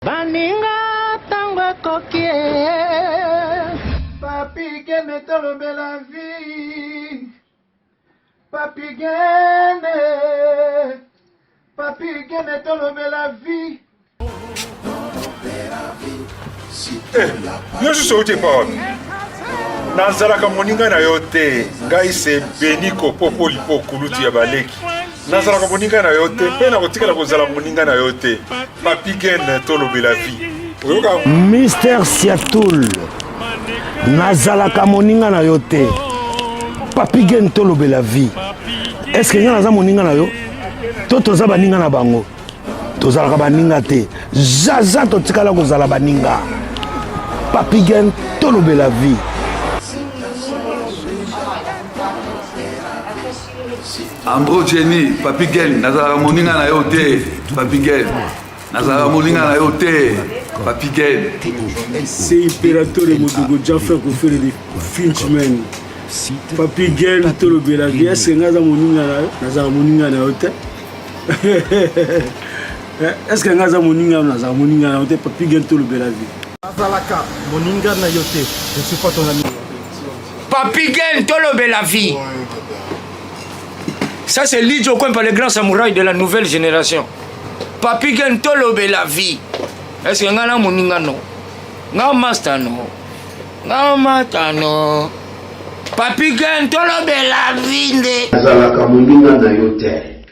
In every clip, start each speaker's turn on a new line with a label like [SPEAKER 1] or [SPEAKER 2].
[SPEAKER 1] Baninga tango kokie
[SPEAKER 2] Papi gene tolobe la vie. Papi gene tolobe la vie.
[SPEAKER 3] Yo suis sauté pas. Nazalaka moninga na yote. Ngai se beniko popo lipo kuluti ya baleki. Nazalaka moninga na yote. Pena kotikala kozala moninga na yote. Papi gene tolobe la vie.
[SPEAKER 4] Mister Siatoul. Nazalaka moninga na yote. Papi gene tolobe la vie. Est-ce que naza moninga na yo? Toza baninga na bango. Tozalaka baninga te. Zaza totikala kozala baninga. Papi gene tolobe la vie.
[SPEAKER 5] Ambro Jenny, Papi Gen, nazala moninga na yote, Papi Gen. Nazala moninga na yote, Papi Gen.
[SPEAKER 6] C'est impérateur de Modogo Jaffa qui fait des Finchman. Papi Gen, tout le belagi, est-ce que nazala moninga na yote? Est-ce que nazala moninga na yote, Papi Gen, tout le belagi?
[SPEAKER 2] Nazalaka moninga na yote. Je suis pas ton ami.
[SPEAKER 7] Papi Gen, tolobe la vie. Ça c'est Lidjo Kouempa, le grand samouraï de la nouvelle génération. Papi Gen tolobe la vie. Est-ce que ngana moninga no? Nga master no. Nga mata no. Papi Gen tolobe la vie nde.
[SPEAKER 8] Nazalaka moninga na yote.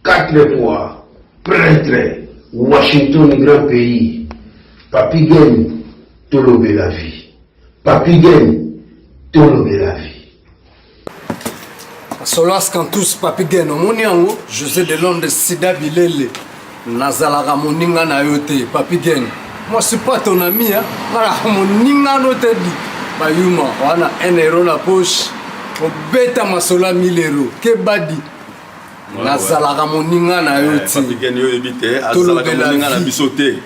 [SPEAKER 8] 4 fois prêtre Washington grand pays. Papi Gen tolobe la vie. Papi Gen tolobe la vie.
[SPEAKER 9] Solas Kantous Papi Gen, Moniango, José de Londres Sida Bilele, Nazalaka moninga na yote, Papi Gen. Moi je suis pas ton ami, hein. Voilà, moninga no te di. Bayuma, wana 1 euro na poche. Obeta masola 1000 euros. Que badi. Nazalaka moninga na yote.
[SPEAKER 5] Papi Gen yo ebite, azalaka moninga na bisote.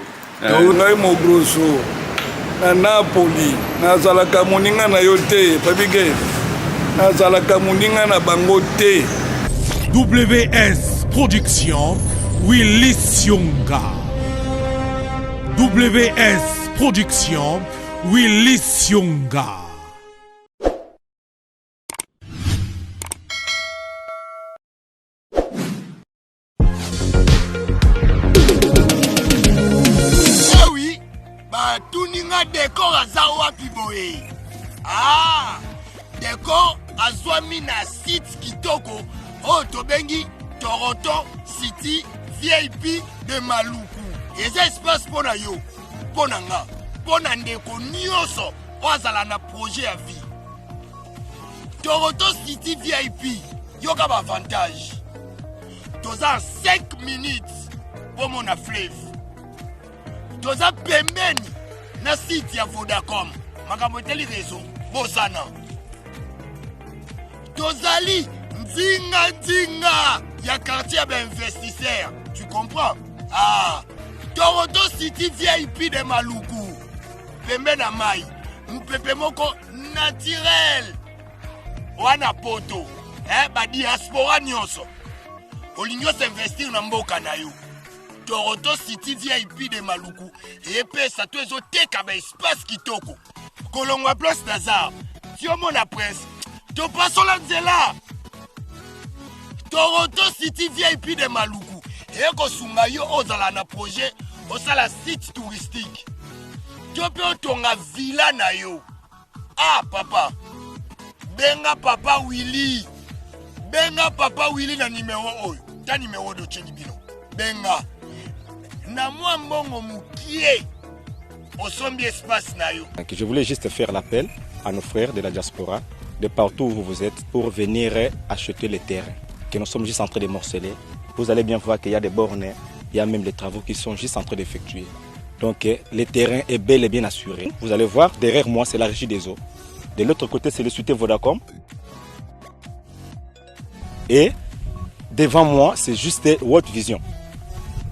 [SPEAKER 6] Ngai mo grosso. Na Napoli, nazalaka moninga na yote, Papi Gen. Nazalaka moninga na bango te.
[SPEAKER 10] WS Production, Willy Sionga. WS Production, Willy Sionga.
[SPEAKER 11] Ah oui, bah tout ninga décor à Zawa Piboé. Ah, décor azwami na site kitoko o tobengi Toronto City VIP de Maluku. Eza espace pona yo, pona nga, pona ndeko nyonso o azala na projet à vie. Toronto City VIP, yoka ba avantage. Toza 5 minutes pour mon fleuve. Toza pembeni na site ya Vodacom. Makambo teli réseau, bosana. Tozali Nzinga ya quartier d'investisseurs. Tu comprends? Ah, Toronto City VIP de Maluku. Pembe na mai. Mpepe moko naturel. Wana poto. Ba diaspora nyonso. Olingo s'investir na mboka na yo. Toronto City VIP de Maluku. Et pesa to ezo teka ba espace kitoko. Kolongwa place Nazar. Tiomo na presse. To paso la nzela. Toronto City VIP de Maluku. Eko sunga yo ozala na projet osala site touristique. To pe otonga villa na yo. Ah papa. Benga papa Willy. Benga papa Willy na numéro oyo. Ta numéro do cheni bino. Benga. Na moi mbongo mukie. Osombi espace na yo.
[SPEAKER 12] Je voulais juste faire l'appel à nos frères de la diaspora, de partout où vous êtes, pour venir acheter les terrains que nous sommes juste en train de morceler. Vous allez bien voir qu'il y a des bornes, il y a même des travaux qui sont juste en train d'effectuer. Donc le terrain est bel et bien assuré. Vous allez voir, derrière moi, c'est la régie des eaux. De l'autre côté, c'est le société Vodacom. Et devant moi, c'est juste World Vision.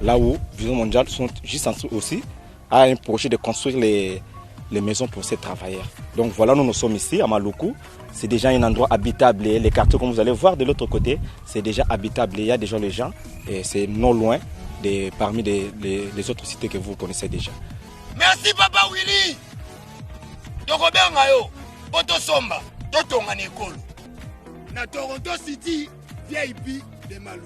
[SPEAKER 12] Là où Vision Mondiale sont juste en train aussi à un projet de construire les maisons pour ces travailleurs. Donc voilà, nous sommes ici à Maluku. C'est déjà un endroit habitable. Et les quartiers, comme vous allez voir de l'autre côté, c'est déjà habitable. Il y a déjà les gens et c'est non loin parmi les autres cités que vous connaissez déjà.
[SPEAKER 11] Merci Papa Willy. Tokobenga yo, poto somba, totonga nekolo. Na Toronto City, VIP de Malou.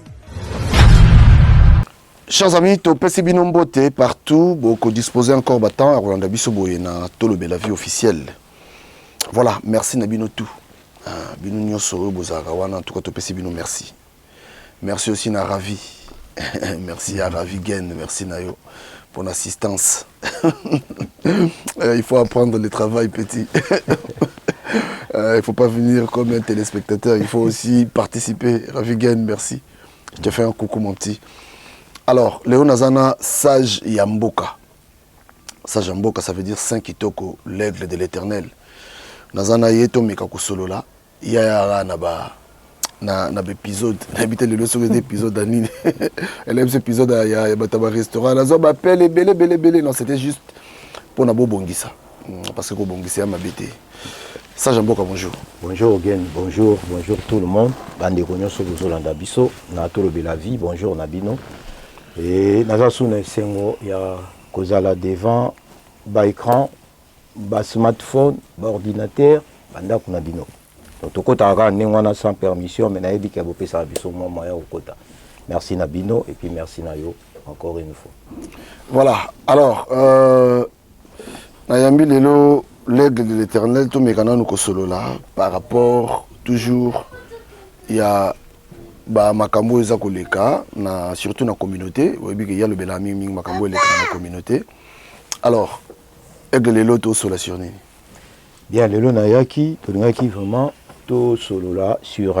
[SPEAKER 13] Chers amis, topesi bino mbote partout, beaucoup disposer encore battant à Rolanda Bisoboye na Tolobe la vie officielle. Voilà, merci na bino tout. Bino nyosoro bozaka wana en tout cas topesi bino merci. Merci aussi na Ravi. Merci à Ravi Gen, merci Nayo pour l'assistance. Il faut apprendre le travail petit. Il ne faut pas venir comme un téléspectateur, il faut aussi participer. Ravi Gen, merci. Je te fais un coucou mon petit. Alors, Léo Nazana, Sage Yamboka. Sage Yamboka, ça veut dire Saint Kitoko, l'aigle de l'éternel. Nazana Yeto Mekakusolo là, il y a un épisode, n'habitez le sur des épisodes d'Anine. Elle aime cet épisode, il y a un restaurant, la zone m'appelle, belé. Non, c'était juste pour Nabo Bongisa. Parce que Bongisa m'a bêté. Sage Yamboka, bonjour.
[SPEAKER 14] Bonjour again, bonjour tout le monde. Bande Konyo sur Zolanda Biso, Natolo Belavi, bonjour Nabino. Et Nazasune Sengo, il y a Kozala devant, bas écran, bas smartphone, bas ordinateur, banda Kunabino. Donc tout côté on sans permission, mais naïbi qui a bopé ça biso moyen au côté. Merci Nabino et puis merci Nayo encore une fois.
[SPEAKER 13] Voilà. Alors Nayambi Lelo, l'aigle de l'éternel, tout mes canaux nous solo là par rapport toujours il y a makambo eza koleka na surtout na communauté oyebi que il y a le belami mingi makambo eleka na communauté. Alors aigle lelo to solo sur nini?
[SPEAKER 14] Bien lelo na yaki to ngaki vraiment to solo là sur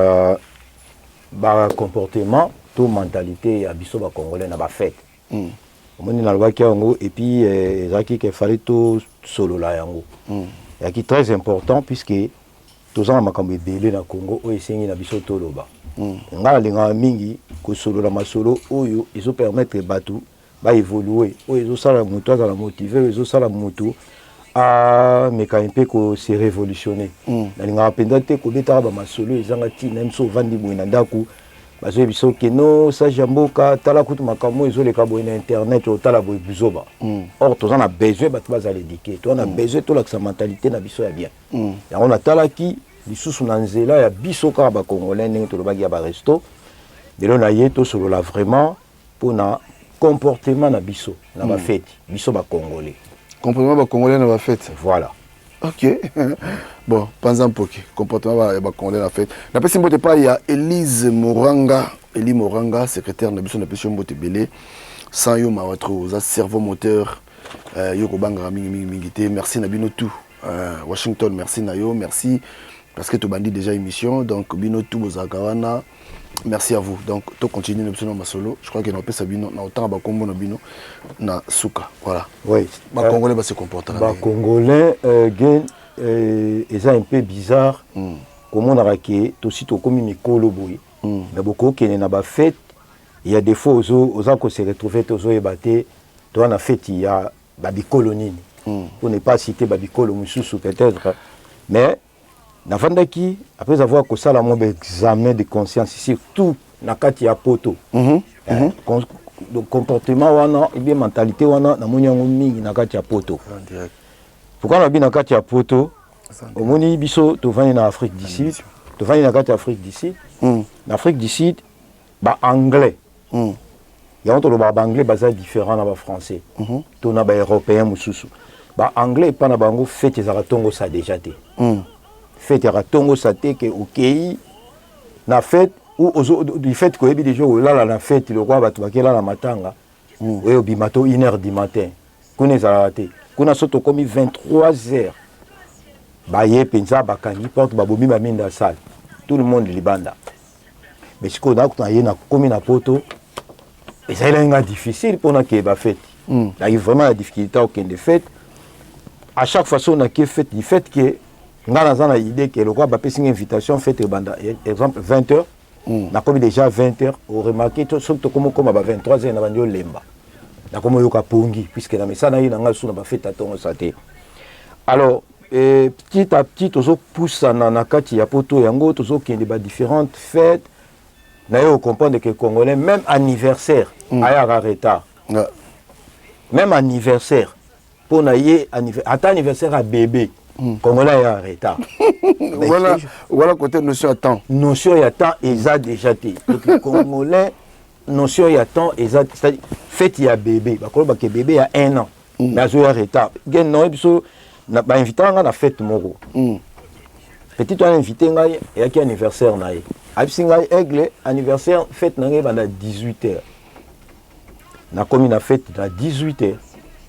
[SPEAKER 14] comportement, to mentalité ya biso ba congolais na ba fête. Omoni na lobaki yango et puis ezaki que fallait to solo là yango. Yaki très important puisque tozana makambo ebele na Congo o esengi na biso to loba. Ngala linga mingi ko solo la masolo oyo ezo permettre batu ba évoluer o ezo sala mutu za la motiver ezo sala mutu a mekanpe ko se révolutionner na linga penda te ko beta ba masolo ezanga ti même so vandi boina ndaku bazo biso ke no Sage Yamboka tala kutu makambo ezo le kabo na internet o tala boy buzoba or tozana besoin batu baza l'éduquer to na besoin to la mentalité na biso ya bien ya on a tala ki lisusu na nzela ya biso ka ba congolais ndenge tolobaki ya ba resto lelo na ye to solo la vraiment pona comportement na biso na ba fête biso ba congolais
[SPEAKER 13] comportement ba congolais na ba fête
[SPEAKER 14] voilà.
[SPEAKER 13] OK. Bon, pas un peu comportement ba congolais na fête na pesi mbote pa ya Eli Moranga secrétaire na biso na pesi mbote belé sans yo ma watro za cerveau moteur yo ko banga mingi te merci na bino tout Washington merci na yo merci parce que tu bandis déjà émission donc bino tout bozakawana merci à vous donc tu continues l'option ma solo je crois que n'a pas sabino na autant ba kombo na bino na suka voilà
[SPEAKER 14] oui
[SPEAKER 13] ba congolais ba se comporter
[SPEAKER 14] ba congolais gain est un peu bizarre comment on a raqué tout site comme mikolo boy mais beaucoup qui na ba fête il y a des fois aux ko se retrouver aux ebaté toi na fête il y a ba bicolonie pour ne pas citer ba bicolo mususu peut-être mais Nafandaki, après avoir causé la mon examen de conscience ici, tout na kati ya poto. Comportement wana, et bien mentalité wana, na moni yango mingi na kati ya poto. Pourquoi na bi na kati ya poto? Omoni biso to vani na Afrique du Sud, to vani na kati ya Afrique du Sud. Na Afrique du Sud, ba anglais. Ya on to ba anglais baza différent na ba français. To na ba européen mususu. Ba anglais pa na bango fête za tongo ça déjà té. Fête à Tongo Sate que au pays na fête ou du fait que des jours là la fête le roi va tout là la matanga oui au bimato 1h du matin qu'on est arrêté qu'on a sauté comme 23h ba yé pensa ba kangi porte ba bomi ma minda salle tout le monde libanda mais ce qu'on a na comme na poto et ça il est difficile pour na que ba fête là il y a vraiment la difficulté aucun de fête à chaque façon on a que fête du fait que ngana zana idée que le roi va passer une invitation faite banda exemple 20h na comme déjà 20h au remarqué tout surtout comme à 23h na bandio lemba na comme yoka pongi puisque na mesa na nga suna ba fête atongo saté alors petit à petit tozo poussa na kati ya poto yango tozo kende ba différentes fêtes Nayo comprendre que Congolais, même anniversaire, a retard. Même anniversaire, pour naïe anniversaire à bébé, Congolais a retard.
[SPEAKER 13] Voilà côté notion à temps.
[SPEAKER 14] Notion y a temps, ils a déjà été. Donc Congolais, notion y a temps, ils a c'est-à-dire fait il y a bébé. Bah que bébé il y a 1 an. Mais il y a retard. Gen non biso na ba invité nga na fête moko. Petit on invité nga et qui anniversaire na ye. Abisi nga aigle anniversaire fête na ngai banda 18h. Na komi na fête à 18h.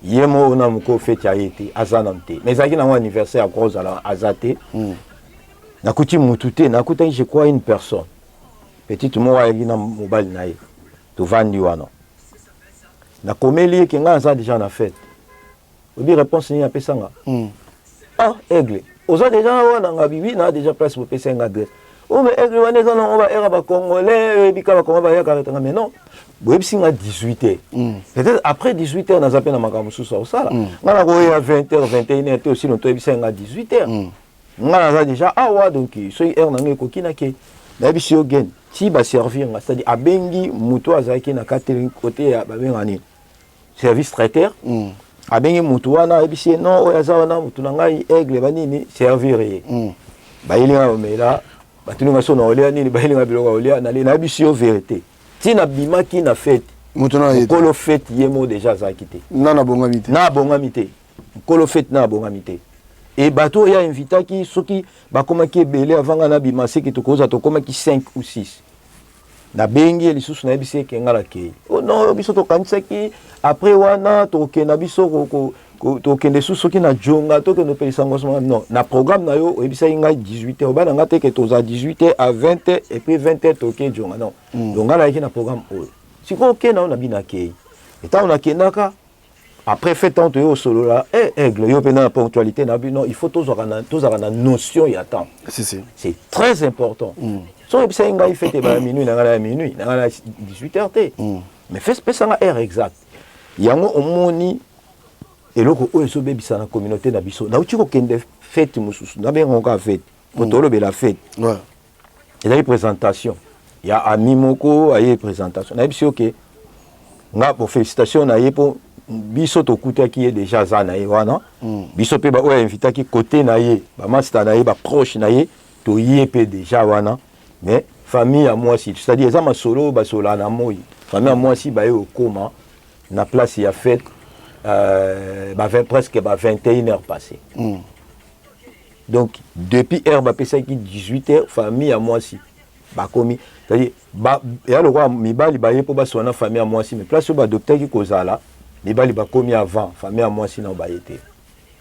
[SPEAKER 14] Yemo on a moko fête ya été azanante. Mais zaki na mon anniversaire à cause à azate. Na kuti mutute na kuta je crois une personne. Petit mo wa na mobile na ye. To vandi wana. Na komeli ki nga za déjà na fête. Obi réponse ni apesa nga. Ah aigle. Oza déjà wana nga bibi na déjà place pour pesa nga adresse. Oh mais aigle wana za on va era ba congolais bika ba congolais ya kareta nga mais non. Boyebisi nga 18h. Peut-être après 18h na zape na makambo susu au sala. Nga na ko ya 20h 21h te aussi no to ebisa nga 18h. Nga na za déjà awa donc so heure na ngai ko kinake. Na bisi yo gen ti ba servir nga c'est-à-dire abengi muto azaki na catering côté ya ba benga ni service traiteur. Abengi mutu wana ebisi non oya za wana mutu na ngai aigle banini servir ye. Ba ilinga omela batulunga so na olia nini ba ilinga biloko olia na na bisi yo vérité. Tina bimaki na fête. Mutuna yete. Kolo fête yemo déjà za quitté.
[SPEAKER 13] Na bongamité.
[SPEAKER 14] Na bongamité. Kolo fête na bongamité. Et bateau ya invita ki soki bakomaki belé avant na bimasi ki tokoza tokomaki 5 ou 6. Na bengi lisusu na bisi ke ngala ke. Oh non biso to kanisaki après wana to ke na biso ko to ke ndesu soki na jonga to ke no pesa ngosma non na programme na yo ebisa inga 18h obana ngate ke toza 18h à 20h et puis 20h to ke jonga non. Donc ngala ki na programme o. Siko ke na bina ke. Eta on a kenaka après fait tant yo solo là aigle yo pena la ponctualité na non il faut tous avoir na notion ya temps. C'est très important. So ebisa inga il fait ba minuit na minuit na 18h t. Mais fait pesa nga heure exact. Yango omoni eloko oyo so bebisa na communauté na biso. Na uti ko kende fête mususu na bengo ka fête. Potolo be la fête. Ouais. Il y a une présentation. Il y a ami moko a une présentation. Na biso ke nga pour félicitations na ye pour biso to kuta ki est déjà za na ye wana. Biso pe ba o invité ki côté na ye, ba master na ye, ba proche na ye, to ye pe déjà wana. Mais famille à moi si, c'est-à-dire ça ma solo ba sola na moi. Famille à moi si ba au coma na place il y a fête presque 21h passées. Donc depuis heure ba pesa ki 18h famille à moi si ba komi c'est-à-dire ba ya le roi mibali ba ye po ba sona famille à moi si mais place ba docteur ki kozala mibali ba komi avant famille à moi si na ba été.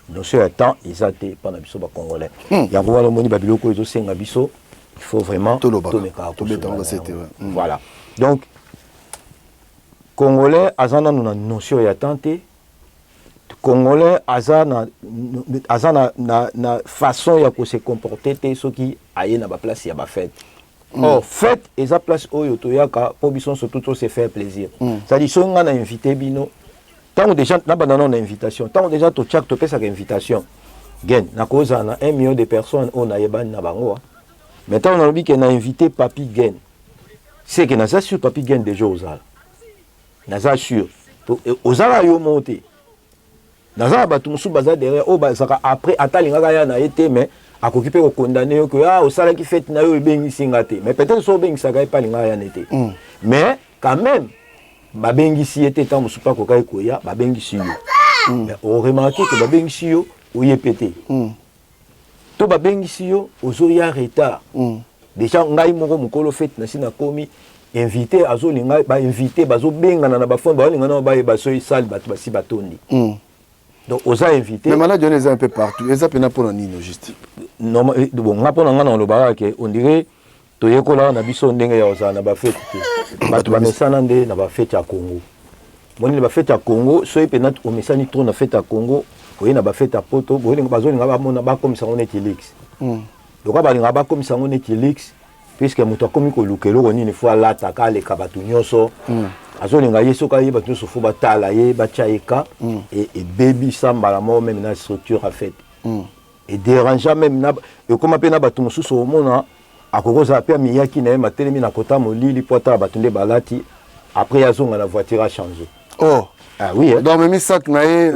[SPEAKER 14] Donc ce temps ils étaient pendant biso ba congolais. Ya ko wala moni ba biloko ezo senga biso. Il faut vraiment voilà. Donc Congolais azana nous na notion ya tante. Congolais azana na façon ya ko se comporter te soki aye na ba place ya ba fête. Or fête eza place oyo to yaka po bison surtout to se faire plaisir. Ça dit so nga na invité bino. Tant déjà na banana na invitation. Tant déjà to chak to pesa invitation. Gen na cause na 1 million de personnes on a yebani na bango. Maintenant on a dit qu'on a invité Papi Gen. C'est que naza sur Papi Gen déjà ozala. Naza sur ozala yo monté. Naza batu musu baza derrière o bazaka après atalinga ya na été mais akokipe ko condamner que osala ki fête na yo ebengi singate. Mais peut-être so bengi saka pa linga ya nete. Mais quand même babengi si était tant musu pa ko kai ko ya babengi si yo. Mais on remarque que babengi si yo o yepete. To babengisi yo ozoya retard. Déjà ngai moko mukolo fête na sina komi invité azolinga ba invité bazo bengana na ba fond ba linga na ba e baso isal batu basi batondi. Donc oza invité.
[SPEAKER 13] Mais malade on est un peu partout. Eza pena pour nino juste.
[SPEAKER 14] Non bon ngapona ngana lo barake on dirait to yekola na biso ndenge ya oza na ba fête. Batu ba mesana nde na ba fête ya Congo. Moni ba fête ya Congo so pena o mesani trop na fête ya Congo. Oui, na ba fête à poto, bolinga bazolinga ba mona ba comme ça on est Netflix. Donc ba linga ba comme ça on est Netflix puisque muto komi ko lukelo ko nini fois la taka le kabatu nyonso. Azolinga yeso ka yeba nyonso fo ba tala ye ba chaika et baby samba la mort même na structure à fête. Et dérangeant même na et comme appena ba tout mususu au mona akokoza pe miyaki na ye matelemi na kota molili po ata bato nde balati après yazonga na voiture a changé.
[SPEAKER 13] Oh
[SPEAKER 14] ah oui hein?
[SPEAKER 13] Donc même sac na ye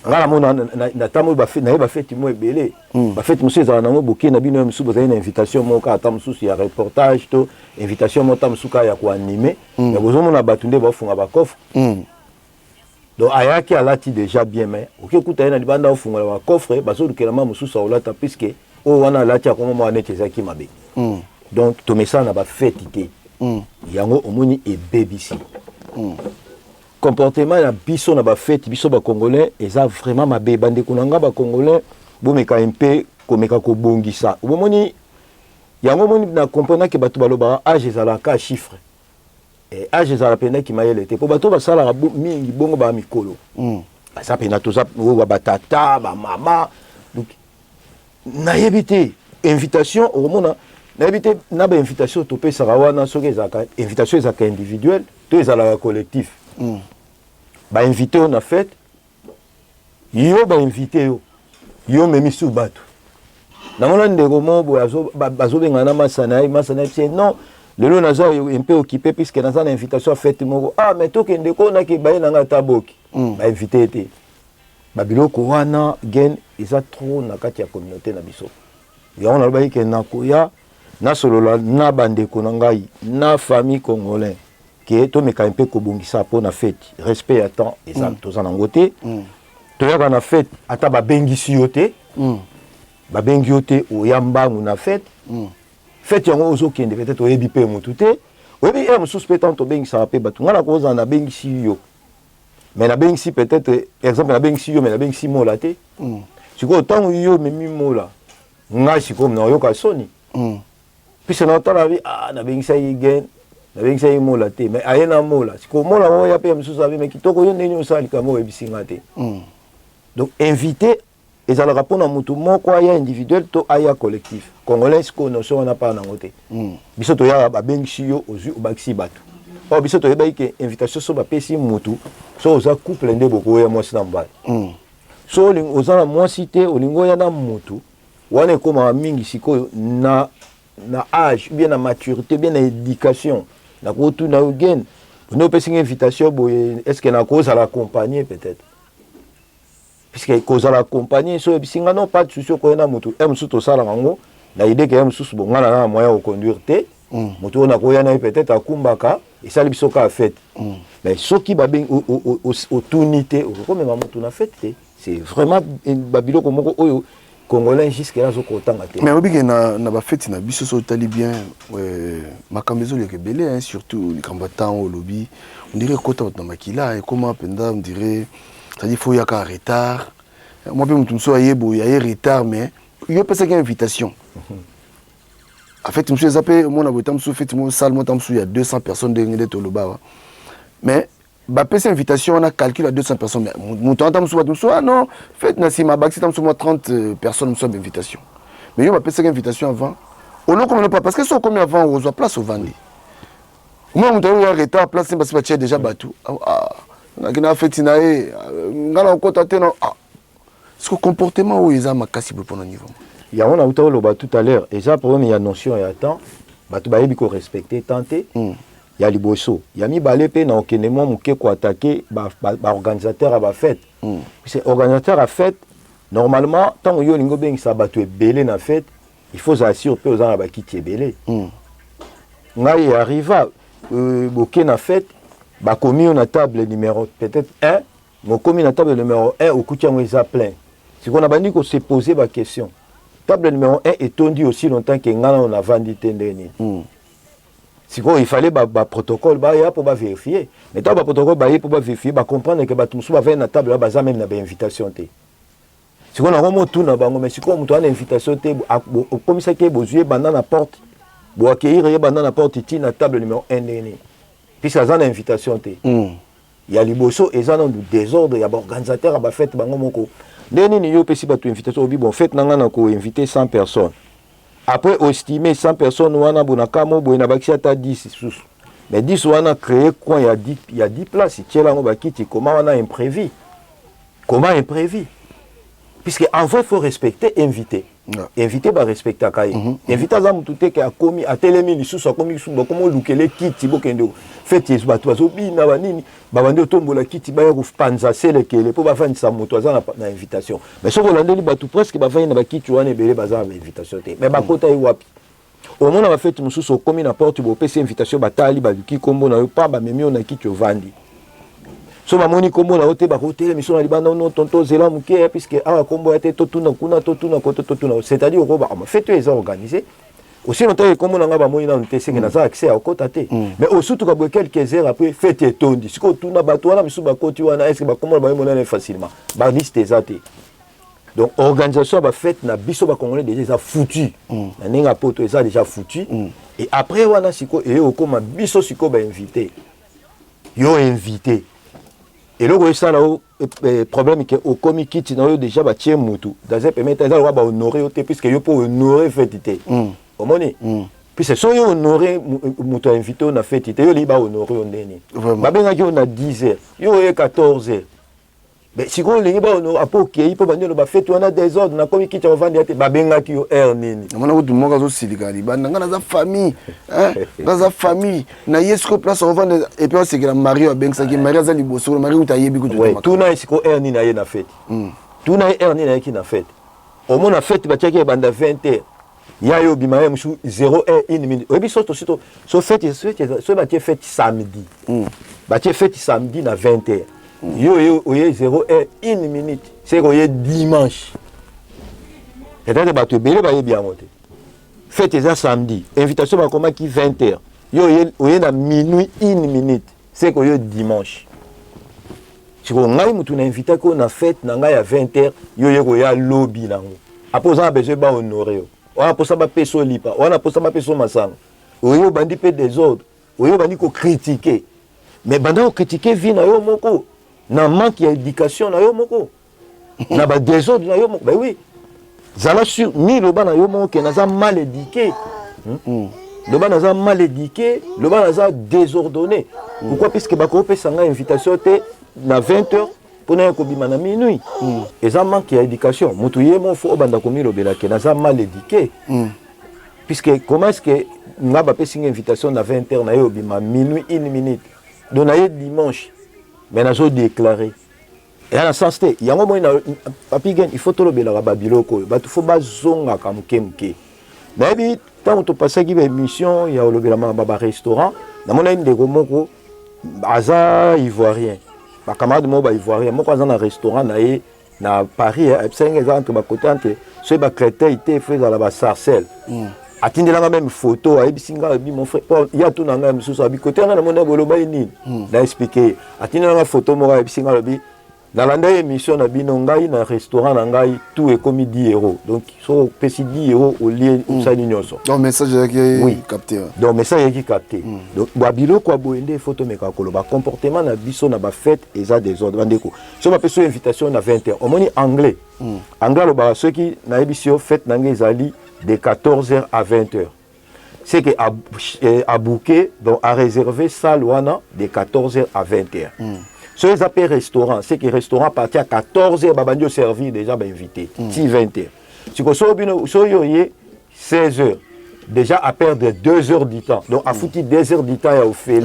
[SPEAKER 14] ngala mona na tamo ba fait na ye ba fête mo ebele ba fête monsieur za na ngo boké na bino musu boza une invitation mo ka ata musu ya reportage to invitation mo tam suka ya ko animer mais bozo mona bato nde ba funga ba coffre. Donc ayaki alati déjà bien mais okekuta na libanda ofunga ba coffre bazo dukela ma musu sa olata puisque o wana lati akoma mo anete zaki mabe. Donc to mesa na ba fête té yango omoni e BBC. Comportement na biso na ba fête biso ba congolais eza vraiment mabe bande kunanga ba congolais bomeka mpe komeka ko bongisa omoni yango moni na comprendre que bato baloba âge ezalaka chiffre et âge ezala pena ki mayele te po bato basala mingi bongo ba mikolo ça pena to za ba batata ba mama donc na yebite invitation omona na yebite na ba invitation to pesa wana soki ezaka invitation ezaka individuelle to ezala collectif. Ba invité on a fait yo ba invité yo memi sou bato na mona ndeko mo bazo benga na masana c'est non lelo naza un peu occupé puisque naza na invitation fête moko mais to ke ndeko na ke ba na taboki ba invité te ba biloko wana gen eza trop na kati ya communauté na biso ya on a ba ke na koya na solo na bandeko na ngai na famille congolais que to meka un peu kobongisa po na fête respect à temps et ça toza na ngote to yaka na fête ata ba bengisi yote ba bengi yote o yamba na fête fête yango ozo kende peut-être o yebi pe mutu te o yebi suspectant to bengisa pe batu ngana ko za na bengisi yo mais na bengisi peut-être exemple na bengisi yo mais na bengisi mola te siko tango yo memi mola nga siko na yo ka soni puis na tala vi na bengisa yi gen avec ça mola te mais ayena mola siko mola mo ya pe msusa mais kitoko yo ndeni osali kamo ebisinga te donc invité ezala rapona mutu moko ya individuel to aya collectif congolais ko no so na pa na ngote biso to ya ba bengisi yo ozu obakisi bato o biso to yeba ke invitation so ba pesi mutu so oza couple nde boko ya mwasi na mbali so oza na mwasi te olingo ya na mutu wana ekoma mingi siko na âge bien na maturité bien na éducation na ko tu na gen no pesi invitation boye est-ce que na cause à l'accompagner peut-être puisque cause à l'accompagner so bisinga non pas de souci ko na mutu musu to sala ngo na idée que musu bo ngana na moyen de conduire te mutu na ko ya na peut-être akumbaka et ça biso ka fête mais soki ba ben au tunité ko même mutu na fête c'est vraiment babilo ko moko oyo congolais jusqu'à là zokotanga te
[SPEAKER 13] mais obike na ba fête na biso so tali bien makambezo le kebele surtout les combattants au lobby on dirait kota na makila et comment penda on dirait c'est-à-dire faut ya ka retard moi pe mutu so ayebo ya retard mais yo pesa que invitation en fait monsieur zappé mon abotam sou fête mo salle mo tam sou il y a 200 personnes de toloba mais bah pesa invitation on a calculé à 200 personnes mais mutu tam sou batum sou non fête na sima baxi tam sou 30 personnes sou invitation mais yo ba pesa invitation avant on ne connaît pas parce que so comme avant on a place au vendre moi mutu ya retard place c'est parce que déjà batou na fête na e ngala kota te non ce comportement où ils ont makasi pour le niveau
[SPEAKER 14] ya on a uta loba tout à l'heure et ça problème il y a notion et temps batu ba yebi ko respecter tenter ya liboso ya mi balé pe na okenemo muke ko attaquer ba organisateur à ba fête c'est organisateur à fête normalement tant yo lingo ben sa batu ebele na fête il faut s'assurer pe aux ba kiti ebele ngai arriva boké na fête ba commis on a table numéro peut-être 1 mon commis na table numéro 1 au kutiango isa plein si on a bandi ko se poser ba question table numéro 1 est tondue aussi longtemps que ngana on a vendu tendeni si il fallait ba protocole ba ya pour ba vérifier mais tant ba protocole ba pour ba vérifier ba comprendre que ba tout so ba venir na table là ba même na ba invitation té si on a vraiment tout na bango mais si on mutu na invitation té au commissaire ke bozué banda na porte bo accueillir banda na porte ti na table numéro 1 ndeni puis ça a une invitation té il y a liboso et ça dans du désordre il y a organisateur ba fête bango moko ndeni ni yo pesi ba tu invitation obi bon fête nanga na ko inviter 100 personnes après estimer 100 personnes wana bonaka mo boina bakisi ata 10 sous mais 10 wana créer coin il y a 10 places tiela ngo bakiti comment wana imprévu puisque en vrai il faut respecter invité. Invité va respecter Kaye. Invité à Zamouté qui a commis à Télémini sous sa commission comme on loukele kiti bokendo. Fait yes batozo bina banini babande tombo la kiti ba yako panza sele kele pour ba fani sa moto za na invitation. Mais ce Hollandais li batu presque ba fani na ba kiti wana belé baza ba invitation te. Mais ba kota yi wapi. Au moment on a fait mususu so commis na porte bo pesa invitation batali ba luki kombo na yo pa ba memi on a kiti ovandi. So mamoni kombo na hote ba hotel mission na libanda no tonto zela muke puisque awa kombo ete totuna kuna c'est-à-dire ko ba fête les organisé aussi longtemps que kombo na nga ba moni na ntese na za accès à kota te mais au surtout ka quelques heures après fête etondi siko tuna bato wana misu ba koti wana est-ce que ba kombo ba mona facilement ba liste ezate donc organisation ba fête na biso ba congolais déjà foutu na ninga poto eza déjà foutu et après wana siko et okoma biso siko ba invité yo invité. Et là, ça le problème que au commis kit na yo déjà ba tie mutu dans un premier temps ça va honorer puisque yo pour honorer fête au moni puis c'est so yo honorer mutu invité na fête yo li ba honorer on ndeni ba benga ki on a 10 heures yo 14 heures mais si on les ba honorer apo ki po bandi ba fête on a des ordres na commis kit on vendre ate ba benga ki yo heure nini
[SPEAKER 13] mona ko dumoka zo silikali ba nga na za famille dans sa famille na yesko place on vendre et puis on c'est que la Marie a benga ki Marie za liboso Marie utayebi ko
[SPEAKER 14] ouais tout na siko heure nini na ye na fête tout na heure nini na ki na fête au moins na fête ba tiaki banda 20h ya yo bimaye musu 0 heure 1 minute et puis surtout so fête so ba tie fête samedi ba tie fête samedi na 20h yo 0 heure 1 minute c'est ko ye dimanche et donc ba to belé ba ye bien monter fête ça samedi invitation ba koma ki 20h yo na minuit 1 minute c'est ko yo dimanche si ko ngai mutu na invité ko na fête na ngai à 20h yo ko ya lobby nango après ça besoin ba honorer on a pour ça ba peso lipa on a pour ça ba peso masanga yo bandi pe des ordres yo bandi ko critiquer mais banda ko critiquer vie na yo moko na manque d'éducation na yo moko na ba désordre na yo moko ben oui zala sur ni le bana yo moko na za mal éduqué le bana za mal éduqué le bana za désordonné pourquoi puisque ba ko pesa nga invitation te na 20h pour na ko bima na minuit et ça manque d'éducation mutu ye mo fo banda ko mi lobela ke na za mal éduqué puisque comment est-ce que nga ba pesa invitation na 20h na yo bima minuit 1 minute donc na dimanche mais na zo déclaré et en sens te yango mo na papi gen il faut to lobela ba biloko ba to fo ba zonga ka muke na bi tant to passer ki ba émission ya lobela ba restaurant na mona ndeko moko aza ivoirien ba camarade mo ba ivoirien moko aza na restaurant na ye na Paris absenge za entre ba côté entre so ba crété ité fait à la sarcelle atindelanga même photo ayebisinga bi mon frère ya tout nanga misusu abi côté nga na mona boloba nini na expliquer atindelanga photo mo ayebisinga lobi dans la émission na bino ngai na restaurant na ngai tout est comme 10 €. Donc so pesi 10 € au lieu où ça nyonso
[SPEAKER 13] donc message qui capté
[SPEAKER 14] donc message qui capté donc babilo kwa boende photo meka koloba comportement na biso na ba fête eza des ordres bandeko so ba peso invitation na 20h au moni anglais anglais lo ba ceux qui na ebisio fête na ngai ezali de 14h à 20h. C'est que à booker, donc à réserver salle wana de 14h à 20h. Ce qu'ils appellent restaurant, c'est que le restaurant partit à 14h, babandio servi déjà invité, si 20h. Si vous avez 16h, déjà à perdre 2 heures du temps. Donc à foutre 2 heures du temps à offrir.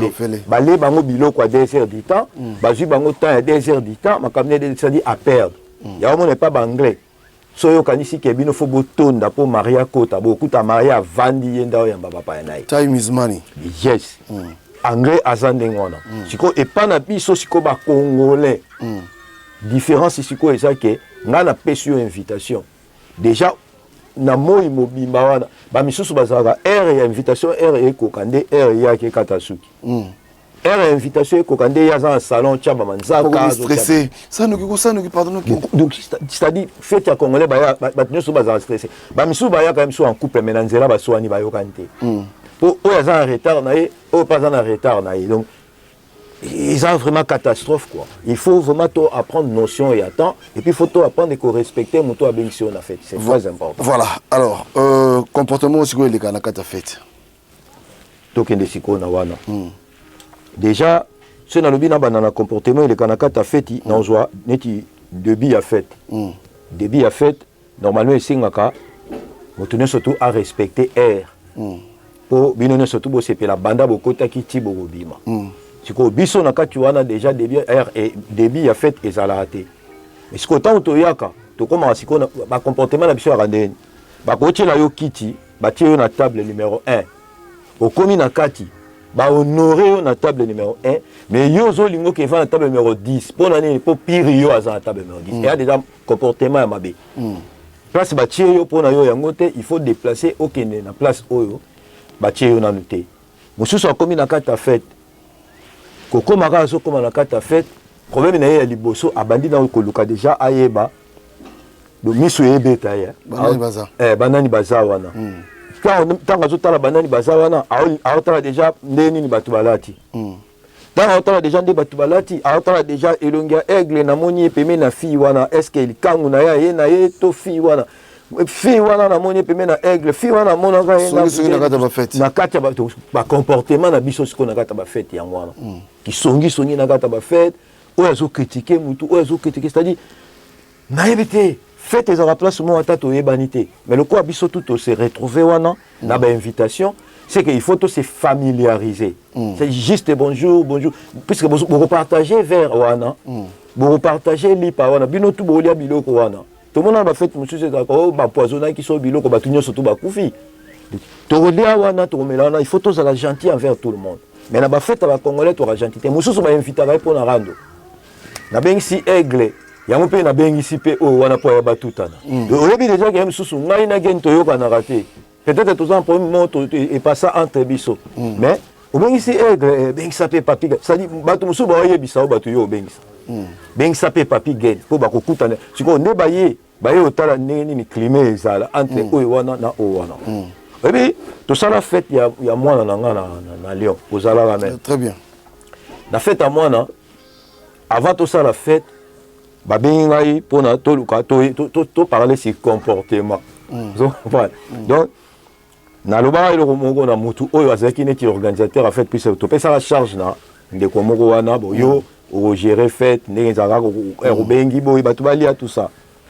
[SPEAKER 14] Balé bango bilo quoi 2 heures du temps, bazu bango temps à 2 heures du temps, ma camionne c'est-à-dire à perdre. Ya on n'est pas anglais. Soyo kanisi ke bino fo botonda po Maria Kota beaucoup ta Maria vandi yenda ya baba pa nai.
[SPEAKER 13] Time is money.
[SPEAKER 14] Yes. Anglais azande ngona. Siko e pa na biso siko ba congolais. Différence siko eza ke nga na pesio invitation. Déjà na moi mobimba wana ba misusu bazaka ya invitation e kokande ya ke katasuki. Era invitation kokande ya za salon chamba manzaka
[SPEAKER 13] stressé ça nous pardon
[SPEAKER 14] donc c'est-à-dire fête ya congolais ba nyoso baza stressé ba misu ba ya quand même so en couple mais nzela ba soani ba yokante pour o za en retard na ye o pas en retard na ye donc ils ont vraiment catastrophe quoi il faut vraiment apprendre notion et attendre et puis il faut apprendre et respecter moto a bénéficier na fête c'est très important
[SPEAKER 13] voilà alors comportement aussi ko le kana kata fête
[SPEAKER 14] tokende siko na wana déjà ce na lobi na banana comportement il est kanaka ta fête na ozwa neti début ya fête début à fête normalement esengaka moto surtout à respecter air po bino surtout bo sepela banda bokota kiti bobima siko biso na kati wana déjà début air et début à fête ezala te mais siko tant toyaka to koma siko ba comportement na biso ya ndeni ba kochela yo kiti ba tie yo na table numéro 1 okomi na kati ba honorer yo na table numéro 1 mais yo zo lingo ke va na table numéro 10 pour nani pour pire yo aza na table numéro 10 et a déjà comportement ya mabe place ba tie yo pour na yo yango te il faut déplacer okende na place oyo ba tie yo na noté mosusu akomi na kati ya fête kokoma ka so koma na kati ya fête problème na ye ya liboso abandi na koluka déjà ayeba do miso yebeta ya banani baza wana tant azotala banani baza wana aotala déjà nde nini bato balati tant aotala déjà nde bato balati aotala déjà elongi ya aigle namoni ye peme na fille wana est ce que likangu na ye na ye to fille wana namoni peme na aigle fille wana monaka ye na kati ya bacomportement na biso siko na kati ya bafete yango wana kisongi na kati ya bafete oyo azokritike mutu oyo azokritike c'est-à-dire nayebi te fête ezala place mo ata toyebani te mais le quoi biso tout se retrouver wana na ba invitation c'est qu'il faut tout se familiariser c'est juste bonjour puisque vous repartager vers wana vous repartager lipa wana bino tout bolia biloko wana tout le monde ba fête monsieur c'est d'accord ba poisonna qui so biloko ba tunyo surtout ba kufi to rolia wana to melana il faut tous la gentil envers tout le monde mais na ba fête ba congolais to la gentillité monsieur ba inviter pour na rando na bengi si aigle yango pe na bengi si pe o wana po ya batutana oyebi déjà que mususu ngai na gen to yoka na raté peut-être tous en premier moto et pas ça entre biso mais o bengi si aigle bengi sa pe papi ça dit batu mususu ba yebi sa o batu yo bengi sa bengi sa pe papi gen po ba kokutana siko ne baye otala nini ni climat ezala entre o wana na o wana oyebi to sala fête ya mwana na nga na Lyon ozala la même
[SPEAKER 13] très bien
[SPEAKER 14] la fête à mwana avant tout ça la fête babengi ngai pona toluka to parler sur comportement donc naloba eloko moko na mutu oyo azalaki neti organisateur en fait puisque topesa la charge na ndeko moko wana boyo ogérer fête ndenge ezalaka obengi boye bato balia tout ça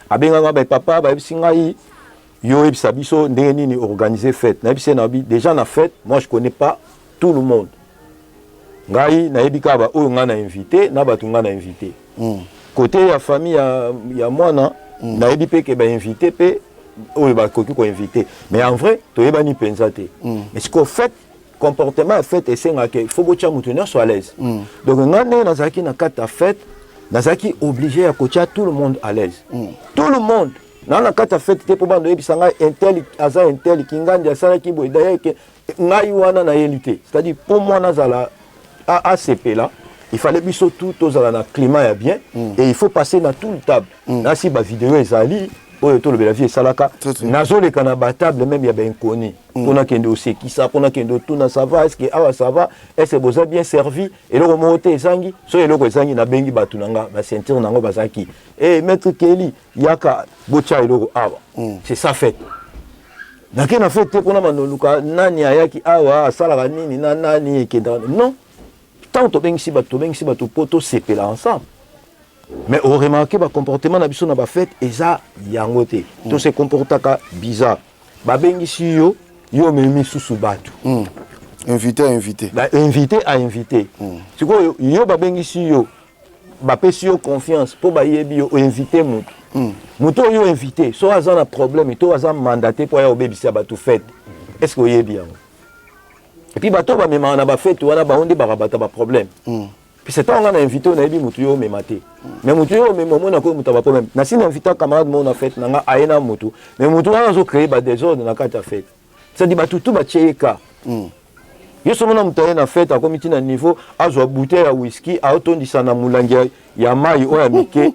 [SPEAKER 14] abenganga bapapa bayebisi ngai yo yebisa biso ndenge nini organiser fête nayebisi na bi déjà na fête moi je connais pas tout le monde ngai nayebi kaba oyo nga na invité na bato nga na invité côté ya famille ya mwana nayebi pe ke ba invité pe oyo ba koki ko invité mais en vrai toyebani penza te mais ce qu'on fait comportement fait esenga ke faut bocha mutu nyonso à l'aise donc nga ne nazaki na kata fête nazaki obligé à kocha tout le monde à l'aise tout le monde na kata fête te po bando yebisa nga intel kingandi asala ki boy d'ailleurs que ngai wana na yelité c'est-à-dire pour moi nazala ACP là il fallait biso tout aux ala na climat ya bien et il faut passer dans tout le table na si ba vidéo ezali oyo to le vie salaka nazo le kana ba table même ya ben connu pona kende oseki ça pona kende tout na ça va est-ce que awa ça va est-ce que vous avez bien servi et le remonter ezangi so eloko ezangi na bengi batu nanga ba sentir nango bazaki et maître Kelly yaka bocha eloko awa c'est ça fait nake na fait pona manoluka nani ayaki awa salaka nini na nani ekenda non tant to bengi si bato poto sepela ensemble mais on remarque ba comportement na biso na ba fête eza yango te to se comportaka bizarre ba bengi si yo memi susu bato
[SPEAKER 13] invité
[SPEAKER 14] à invité siko yo ba bengi si yo ba pesi yo confiance po ba yebi yo invité muto yo invité so aza na problème to aza mandaté po ya obebisa bato fête est-ce que yebi yango et puis bato ba mema na ba fête wana ba onde ba rabata ba problème puis c'est tant on a invité on a dit mutu yo memate mais mutu yo memo na ko muta ba problème na sina invité camarade mo na fête na nga aena mutu mais mutu wana zo créer ba désordre na kata fête ça dit ba tout ba cheka yo so mona muta na fête a comité na niveau azo bouteille ya whisky a otondisa na mulangi ya mai o ya mike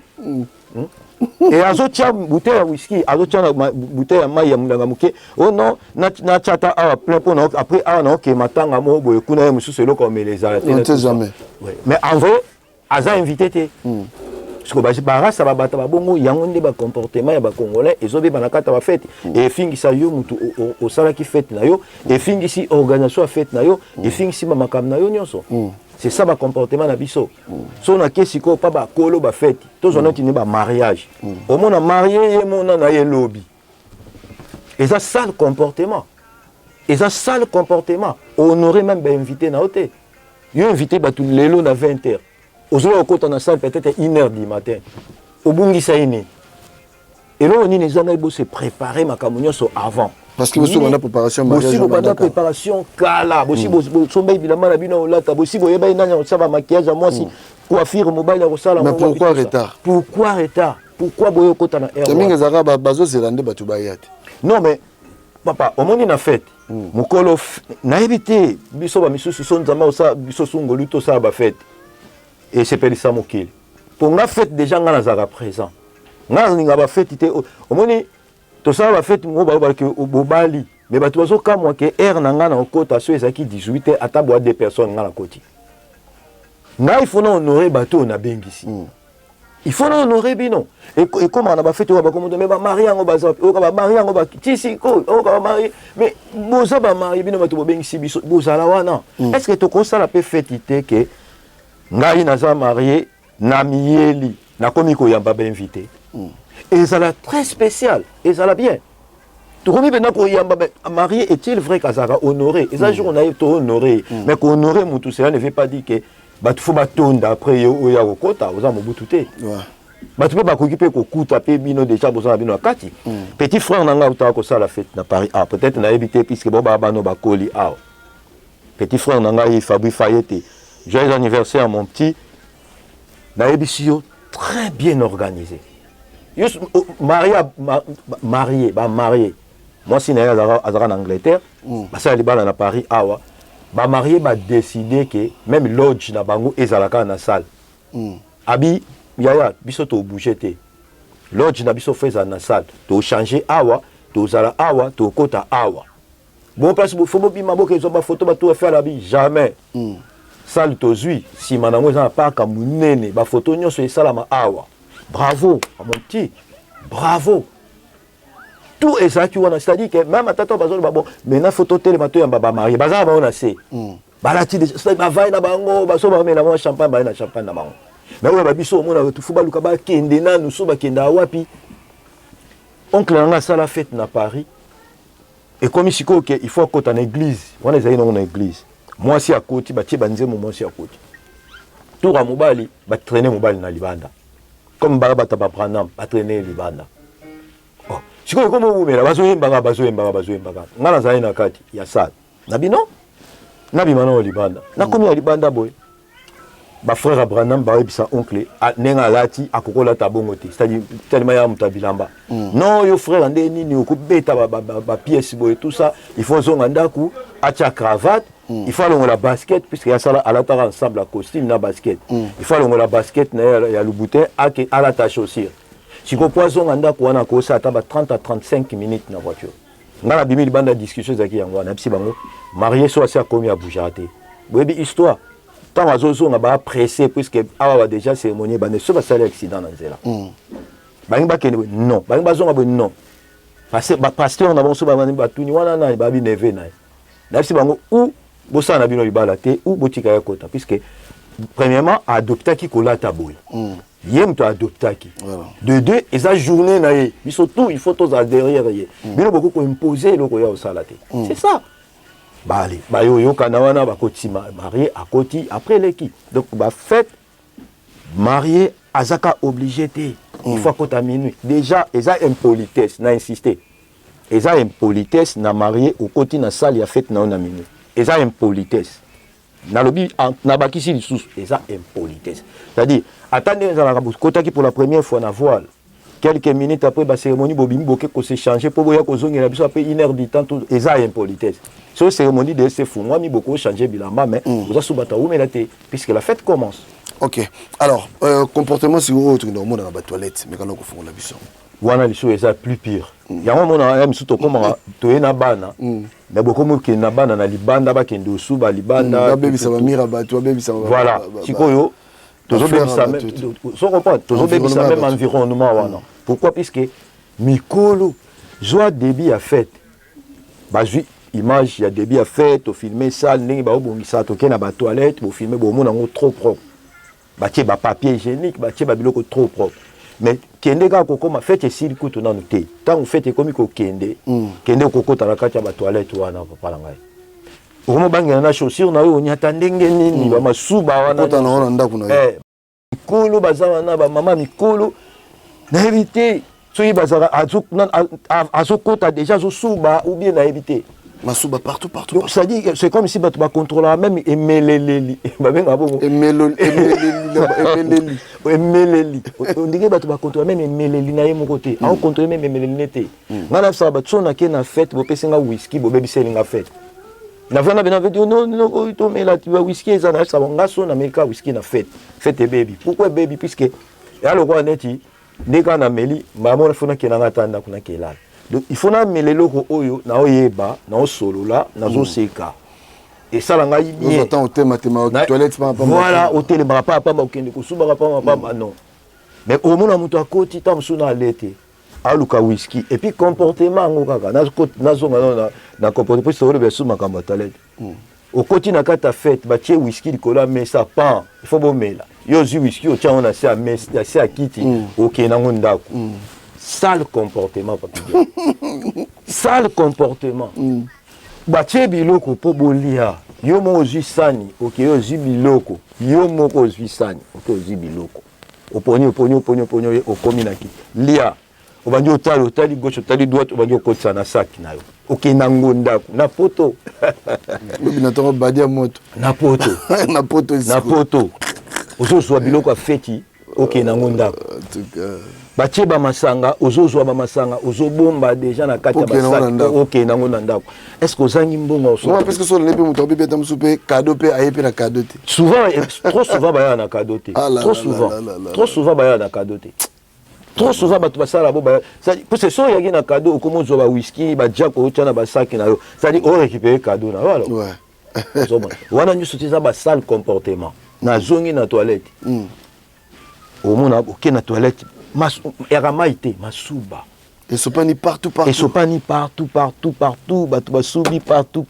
[SPEAKER 14] et azo tia bouteille ya whisky azo tia na bouteille ya mai ya mulanga muke oh non na chata a plein pour non après a non ke matanga mo boye kuna ya mususu eloko meleza
[SPEAKER 13] jamais
[SPEAKER 14] mais en vrai aza invité te parce que ba race ba bata ba bongo yango nde ba comportement ya ba congolais ezobe ba nakata ba fête et fingisa yo mutu o sala ki fête na yo et fingisi organisation fête na yo et fingisi ba makam na yo nyonso c'est ça le comportement na biso so na kesi ko pa ba kolo ba fête tous on a tenu ba mariage au monde marié et mon na ye lobby et ça le comportement et ça le comportement honorer même ba invité na hôtel yo invité ba tout lelo na 20h aujourd'hui au côté na salle peut-être 1h du matin au bungisa ini et là on est les gens se préparer ma communion avant
[SPEAKER 13] parce que vous avez préparation mariage
[SPEAKER 14] vous avez préparation kala vous sombe évidemment la bino lata vous avez nanya ça va maquillage à moi si coiffure mobile au sala
[SPEAKER 13] mais pourquoi retard
[SPEAKER 14] pourquoi boyo kota na air
[SPEAKER 13] mingi zaka bazo zelande batu bayate
[SPEAKER 14] non mais papa au monde na fête mukolo na éviter biso ba misusu so nzama osa biso sungolu to sa ba fête et c'est pelisa mokili pour nga fête déjà nga nazaka présent nga ninga ba fête ité au monde to sa ba fête ngo ba ke bobali mais bato bazo kamwa ke air na nga na okota so ezaki 18h ata boa deux personnes nga na koti nga il faut honorer bato na bengisi il faut honorer bino et comme on a ba fête ba comme mais ba marié ngo ba za o ba marié ngo ba tisi ko o ba marié mais boza ba marié bino bato bengisi biso bozala wana est-ce que to kosala pe fête ité ke ngai naza marié na mieli na komi ko yamba ba invité et ça l'a très spécial et ça l'a bien tout comme maintenant pour yamba marié est-il vrai qu'azara honoré et ça jour on a été honoré mais qu'honorer mutu cela ne veut pas dire que bah tu faut batonda après yo ya kokota oza mobutu te bah tu peux pas occuper ko kuta pe bino déjà boza bino akati petit frère nanga uta ko ça la fête na Paris ah peut-être na éviter puisque bon ba no ba koli ah petit frère nanga il Fabri Fayete joyeux anniversaire mon petit na ebisio très bien organisé juste marié moi si na azara en Angleterre bah ça li bala na Paris awa ba marié ba décider que même lodge na bango ezalaka na salle abi yaya biso to bouger te lodge na biso feza na salle to changer awa to zala awa to kota awa bon place faut bima boke zo ba photo ba to faire la bi jamais salle to zui si manango za pa ka munene ba photo nyonso esalama awa bravo à mon petit bravo tout est ça tu vois c'est-à-dire que même à tata bazo bon maintenant photo télé mato ya baba marié baza ba on a c'est balati c'est ba vai na bango baso ba mena mo champagne ba na champagne na bango mais on ba biso mona tu fuba luka ba kende na nous so ba kenda wapi oncle nga sala fête na Paris et comme ici que il faut côté en église on les a dans église moi si à côté ba tie banzemo moi si à côté tout ra mobali ba traîner mobali na libanda comme baba ta ba prendre ba traîner libanda sikoyo comme umela bazoyembanga ngana zali na kati ya sala nabino nabima na libanda nakomi ya libanda boy ba frère Abraham ba ebisa oncle nenga lati akokola tabongo te c'est-à-dire tellement ya mutabilamba non yo frère ande nini okubeta ba pièce boy tout ça il faut zonga ndaku acha cravate il faut longola basket puisque ya sala alataka ensemble la costume na basket il faut longola basket na ya lubutin ake alata chaussure si ko poison anda ko wana ko sa taba 30 à 35 minutes na voiture ngala bimi libanda discussion zaki yango na psi bango marié so asa komi à Boujate boyebi histoire tant azozo nga ba pressé puisque awa déjà cérémonie ba ne so ba sala accident na nzela bangi ba kene non bangi ba zonga non parce que pasteur na bon so ba mani ba tuni wana na ba bi neve na psi bango ou bosa na bino libala te ou botika ya kota puisque premièrement adopter qui kolata boy yem to adoptaki de deux et sa journée na ye surtout il faut tous derrière ye bino beaucoup ko imposer loko ya osalate c'est ça bale ba yo kana wana ba koti marié à koti après l'équipe donc ba fête marié azaka obligé te il faut kota minuit déjà eza impolitesse na insister eza impolitesse na marié au koti na salle ya fête na minuit eza impolitesse na lobby na bakisi lisusu eza impolitesse c'est-à-dire attendez za la kota qui pour la première fois na voile quelques minutes après la cérémonie bobimi boke ko s'échanger pour boya ko zongela biso après 1 heure du temps tout eza impolitesse so cérémonie de ce fou moi mi beaucoup changer bilamba mais vous a subata ou melate puisque la fête commence.
[SPEAKER 13] OK alors comportement si autre dans monde na toilette mais quand on fait la biso
[SPEAKER 14] wana liso eza plus pire yango mona ya misuto koma to ena bana mais beaucoup mo ke na bana na libanda ba kende osuba libanda
[SPEAKER 13] babebisa ba mira ba to babebisa
[SPEAKER 14] voilà sikoyo tozobebisa même so comprendre tozobebisa même environnement wana pourquoi puisque mikolo joie débit à fête bazui image ya débit à fête au filmer ça ndenge ba obongisa to na ba toilette bo filmer bo mona ngo trop propre ba tie ba papier hygiénique ba tie ba biloko trop propre mais kende ka kokoma fête esili kutu nanu te tant fête ekomi ko kende kende kokota na kati ya ba toilette wana papa na ngai okomo bangela na chaussure na yo nyata ndenge nini ba masuba wana
[SPEAKER 13] kota na wana ndako na yo
[SPEAKER 14] mikolo baza na ba mama mikolo na éviter soki bazaka azokota déjà azosuba ou bien na éviter
[SPEAKER 13] masuba partout
[SPEAKER 14] donc ça dit c'est comme si bato bacontrôlera même emeleleli babenga bongo emeleli ondenge bato bacontrôle même emeleli na ye moko te aocontrôle même emeleli ne te nga na fisaka bato so nake na fête bopesinga whisky bobebiselinga fête navana bena veut non tomela tu whisky eza na fisaka nga so nameka whisky na fête ebebi pourquoi ebebi puisque yalokwa neti ndeka na meli mamona fona kenanga tanda kuna kelala donc il faut na meleloko oyo na oyeba na osolola na zoseka et ça la ngai bien
[SPEAKER 13] attends au thème toilette pas
[SPEAKER 14] voilà au télé pas okende kusuba pas non mais au mona muto akoti ta musuna alete aluka whisky et puis comportement ngo kaka na zonga na comportement pour se besu makamba toilette au koti na kata fête ba tie whisky likola mais ça pas il faut bomela yo zi whisky o tia on a ça mais c'est à kiti OK na ngondako sale comportement papi sale comportement ba tie biloko po bolia yo mo zi sani OK yo zi biloko yo moko zi sani OK zi biloko oponi okomi na ki lia obandi otali gauche otali droite obandi okotisa na sac na yo OK na ngondako na poto
[SPEAKER 13] binatongo badia moto
[SPEAKER 14] na poto ozozwa biloko ya feti OK na ngondako batie bamasanga ozozwa bamasanga ozobomba déjà na kati ya basaki OK na ngondako est-ce que ozangi mbongo
[SPEAKER 13] non parce que so lepe muto bebe ta musupe cadeau pe ayepe na cadeau te
[SPEAKER 14] souvent trop souvent baya na cadeau te trop souvent baya na cadeau te trop souvent bato basala bo ba c'est so yaki na cadeau comme zo ba whisky ba jako tia na basaki na yo ça dit on récupérer cadeau na voilà ouais wana nyu soutiza ba sale comportement na zongi na toilette au mona OK na toilette eramaite masuba
[SPEAKER 13] et sopani partout bato basubi partout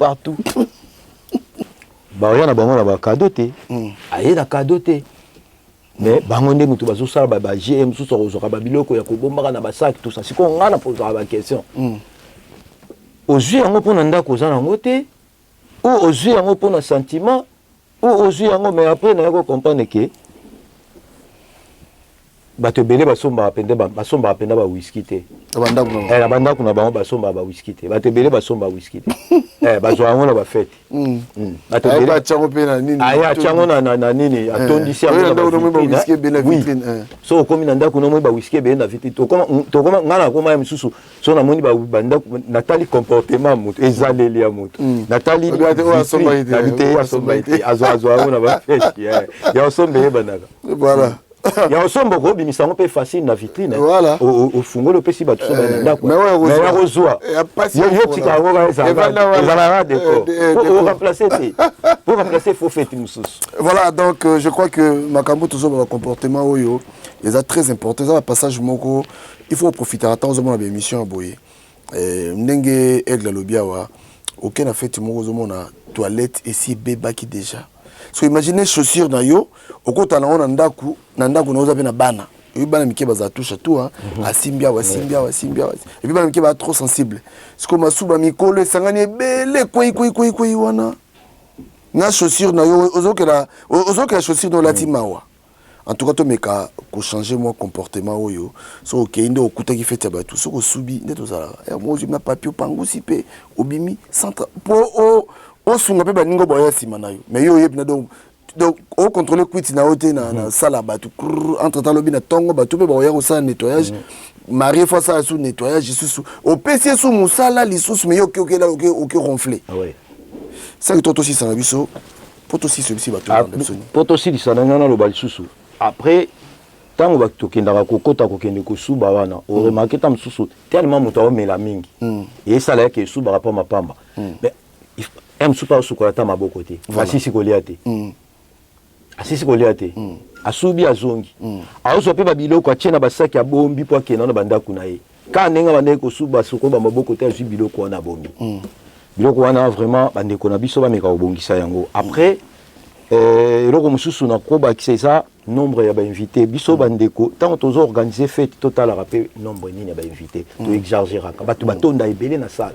[SPEAKER 13] ba
[SPEAKER 14] yana bango na ba cadeau te aye na cadeau te mais bango nde mutu bazosala ba GM susu ozoka ba biloko ya kobombaka na basaki tout ça siko ngana posaka ba question ozwi yango mpona ndako oza nango te ou ozwi yango mpona sentiment ou ozwi yango mais après na yako comprendre ke bato ebele basombaka mpenza ba whisky te na bandako na bango basombaka ba whisky te bato ebele basombaka whisky te bazwa yango na bafete aya atyango na nini atondisi so okomi na ndako nomoi ba whisky ebele na vitre tokoma nga nakoma ya misusu so namoni bandako natali comportement moto ezaleli ya moto natali asomba ete azwa yango na bafete ya osomba eyebandaka
[SPEAKER 13] voilà
[SPEAKER 14] ya osomba kobimisa yango mpe facile na vitrine ofungoli opesi bato so bana ndako mais ya kozwa yo tika yango ezalaka décor po remplacer faux fête mosusu.
[SPEAKER 13] Voilà donc je crois que makambo tozoba ba comportement oyo eza très important eza ba passage moko il faut profiter ata ozomona ba émission ya boye ndenge aigle alobi awa aucun na fête moko ozomona toilette esi bebaki déjà. So imaginez chaussures na yo okota na ona ndaku na oza pe na bana et bana mike baza touche tout asimbia et puis bana mike ba trop sensible c'est comme masuba mikolo sangani bele koi wana na chaussures na yo ozoka chaussures dans la timawa en tout cas to meka ko changer mon comportement oyo so okende okuta ki fete ba tout so ko subi ndeto za ya mo na papier pangusi pe obimi centre po o sunga pe baningo boya sima na yo mais yo yebna donc au contrôler quit na hote na sala batu entre temps lobi na tongo batu pe boya ko sa nettoyage marié fois ça sous nettoyage sous au PC sous musala lisusu mais yo OK ronfler
[SPEAKER 14] ah ouais
[SPEAKER 13] ça que toi aussi ça na biso poto aussi celui-ci batu
[SPEAKER 14] poto aussi ça na lo bal susu après tango bakitokendaka kokota kokende kosuba wana o remarquer tam susu tellement moto omela mingi et ça là que suba rapport mapamba mais M super sukola ta maboko te asisi kolia te asubi azongi aoso pe babiloko atiena basaki ya bombi po akena na bandako na ye ka nenga bande ko suba suko ba maboko te azu biloko na bombi biloko wana vraiment bandeko na biso bameka kobongisa yango après eloko mosusu nakobakisa eza nombre ya bainvité biso bandeko ntango tozoorganize fete totalaka mpe nombre nini ya bainvité toexagéraka bato batonda ebele na salle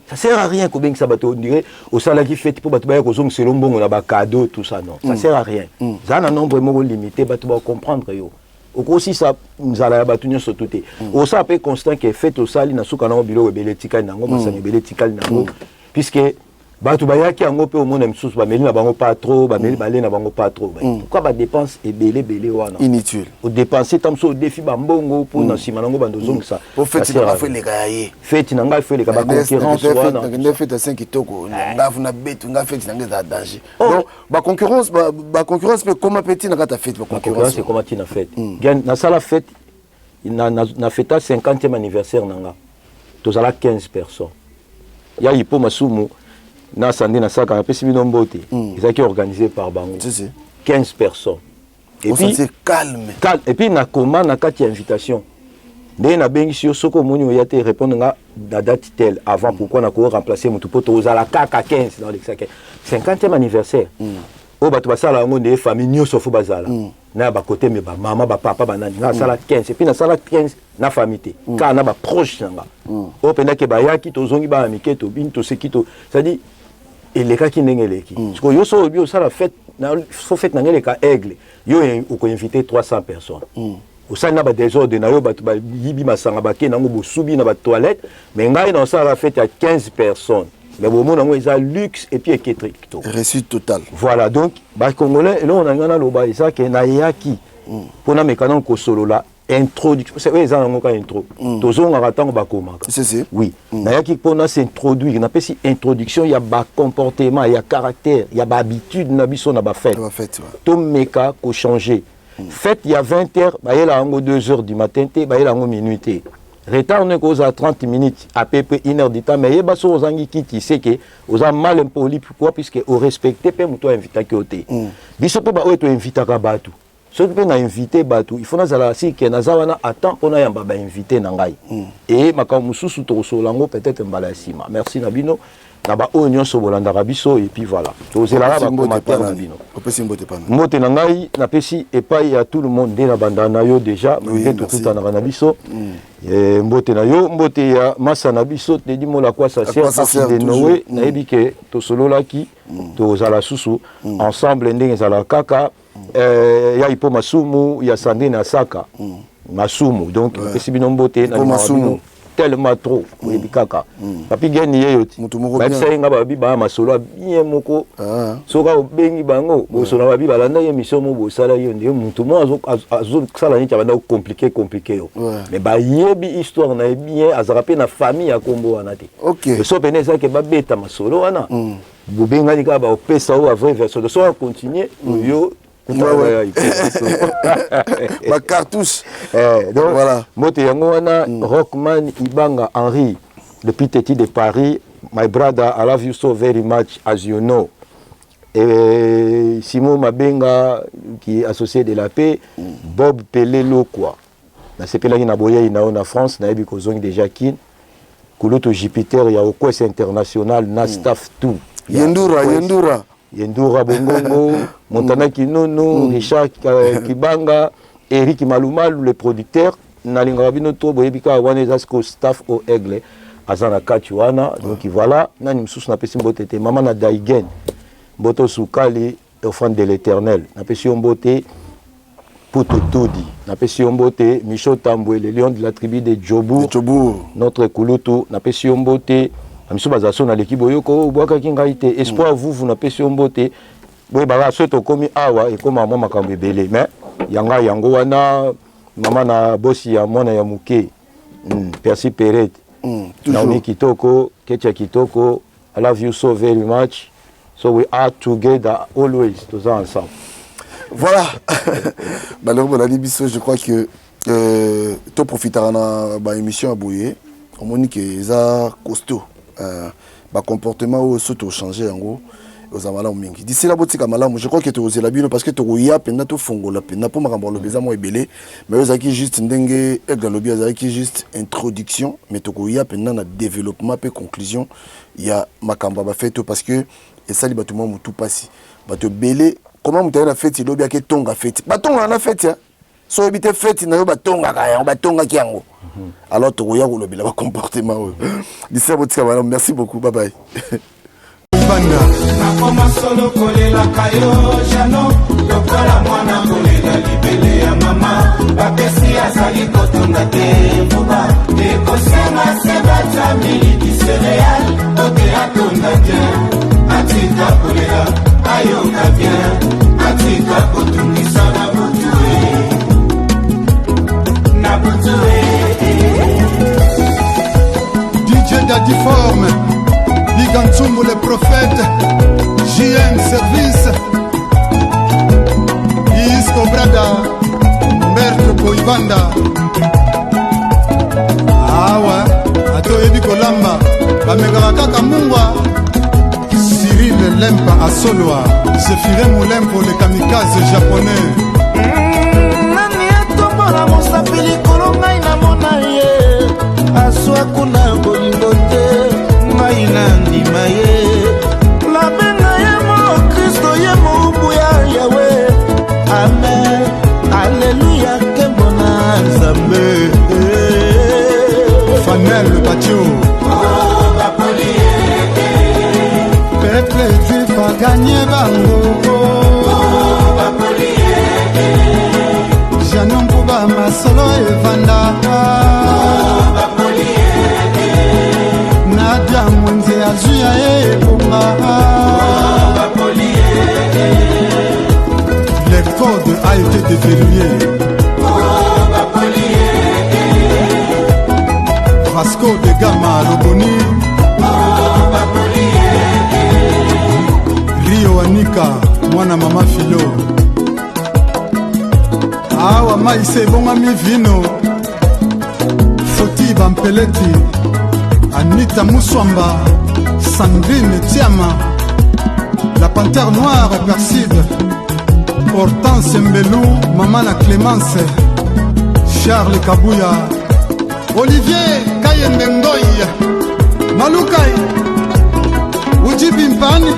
[SPEAKER 14] ça sert à rien kobengisa bato on dirait osalaki fete mpo bato baya kozongisela mbongo na bacado tout ça non ça sert à rien za na nombre moko limité bato bacomprendre yo okosisa nzala ya bato nyonso to te osala mpe constant ke fete osali na suka nango biloko ebele etikali nango masano ebele etikali nango puisque bato bayaki yango mpe omona misusu bameli na bango pas trop bameli bale na bango pas trop pourquoi badepense ebele wana
[SPEAKER 13] inutile
[SPEAKER 14] odepense ta mosu odefi bambongo mpo na nsima nango bandozongisa feti na ngai fo eleka baconcurrence wana
[SPEAKER 13] nde fete ya 5 kitoko ngafu na betu nga fete nange eza danger donc baconcurrence mpe koma mpe ntina kati ya fete
[SPEAKER 14] baconcurrence ekoma ntina fete nasala fete na feta 50e anniversaire na nga tozala 15 personnes ya hipo masumu na sandi na saka apesi bino mbote ezalaki organisé par bango 15 personnes et puis
[SPEAKER 13] calme
[SPEAKER 14] et puis nakoma na kati ya invitation ndenge nabengisi yo soki omoni oya te répondre nga na date telle avant pourquoi nako remplacer motu mpo tozala kaka 15 dans l'exact 50e anniversaire oyo bato basala yango ndeye famille nyonso fo bazala na bakote me bamama bapapa banani nga asala 15 et puis nasala 15 na famille te kaka na baproche na nga oyo mpendaki bayaki tozongi bana mike tobini toseki c'est-à-dire elekaki ndenge eleki siko yo so obi osala fete fo fete nange eleka aigle yo okoinvite 300 personnes osali na badésordre na yo bato bayibi masanga bake nango bosubi na batoilette mais ngai na osala fete ya 15 personnes mais bomona yango eza luxe et puis eketrekito
[SPEAKER 13] réussite totale
[SPEAKER 14] voilà donc bacongolais eloko na ngai naloba eza ke nayaki mpona mekana kosolola introduction c'est eza nango ka intro tozongaka ntango bakomaka oui nayaki mpona s'introduire napesi introduction ya bacomportement ya caractère ya bahabitude na biso na bafete tomeka kochange fete ya 20h bayela yango 2h du matin te bayela yango minuit te retard ne cause à 30 minutes à peu près 1 heure du temps mais yeba so ozangi kiti c'est que oza mal impoli pourquoi puisque au respecter pe muto invitaki ote biso pe ba oyo to invitaka bato soki mpe na invité bato il faut nazala sike naza wana attend mpona yamba bainvité na ngai e makambo mosusu tokosolola yango peut-être mbala ya nsima merci na bino na baoyo nyonso bolandaka biso et puis voilà tozelaka bakomatere na bino mbote na ngai napesi epai ya tout le monde nde na banda na yo déjà nde tokutanaka na biso mbote na yo mbote ya masa na biso tedi mola kwasa ser asi de noe nayebi ke tosololaki tozala susu ensemble ndenge ezala kaka ya ipo masumu ya sande na saka masumu donc pesi bino mbote na masumu tellement trop oyebi kaka papi geni ye yo ti bayebisa ye nga babi baya masolo bien moko soki obengi bango bosolo babi balanda ye émission mo bosala yo nde mutu mo azosala neti abanda compliqué yo mais bayebi histoire na ye bien azala mpe na famille ya kombo wana te so pene ezalaki babeta masolo wana bobengani kaka baopesa oyo avrai version de so acontinue yo
[SPEAKER 13] ma cartouche
[SPEAKER 14] donc voilà moto yango wana Rockman Ibanga Henri depuis Teti de Paris my brother I love you so very much as you know et Simon Mabenga qui est associé de la paix Bob Pelelo quoi na sepelaki na boye na France na yebi kozongi déjà kin kuloto Jupiter ya Okwes international na staff tout Yendura Bongongo, Montana Kinono, Richard Kibanga, Eric Malumalu, le producteur, Nalinga Rabino Tobo, Ebika Wanezasko, staff au Aigle, Azana Kachuana, donc voilà, Nani Msous n'a pas si mbote, Maman na Daigen, Boto Soukali, offrande de l'éternel, n'a pas si mbote, Poto Todi, n'a pas si mbote, Michaud Tamboué, le lion de la tribu de Djobour, notre Kouloutou, n'a pas si mbote, amiso bazaso na l'équipe boyoko boaka kinga ite espoir vous na pesi mbote boy bala soto komi awa e koma mama makambo ebele mais yanga yango wana mama na bosi ya mona ya muke Percy Peret Naomi Kitoko Ketia Kitoko I love you so very much so we are together always tous ensemble
[SPEAKER 13] voilà alors voilà biso je crois que to profitera na ba émission à Boye on moni que ça costaud comportement au surtout changer en gros aux amalamu mingi. D'ici là, botika malamu, je crois que tu os la bino parce que tu ouya penda to fongo la penda pour makambo lo beza mo ebele, mais aux aki juste ndenge egla lobi azaki juste introduction, mais tu ouya penda na développement pe conclusion, il y a makamba ba fait parce que et ça li batuma mutu pasi. Bato belé comment mutaye na fête lobi ake tonga fête. Batonga na fête ya. So ebite fête na yo batonga kaya, batonga kiango. Alors tu ouya ko lobi la comportement. D'ici là, botika malamu, merci beaucoup, bye bye.
[SPEAKER 1] nakoma solo kolela kayo jano lokola mwana kolela libele ya mama bapesi azali kotonga te mbuba ekosenga se batamili disereal ote atonda bien atika kolela ayoka bien atika kotungisa na butue
[SPEAKER 15] DJ Dadiforme Bigantsumbu le prophète, JM Service, Isco Brada, Berto Koibanda. Awa, ato ebi kolamba, bamegaka kaka mungwa. Cyril Lempa Asolwa, Zefire Moulempo le kamikaze japonais.
[SPEAKER 1] Nani atombola mosapili kolongai na mona ye, aswa kuna bolingo te. Ndima ye la benga ye mo Kristo ye mo buya yawe amen alléluia kembona nzambe
[SPEAKER 15] Fanel Batio peuple juif a gagné bango Janon Kuba Masolo Evanda Nadia Mwenze Azuya Ebonga Le code a été déverrouillé Vasco de Gama Loboni Rio Anika Mwana Mama Filo Awa Maïse Bonga Mivino Foti Bampeleti Anita Mousswamba, Sandrine Tiama, la panthère noire Perside, Hortense Mbelou, Mamana Clémence, Charles Kabouya, Olivier Kayembengoy, Maloukai, Uji Bimpani.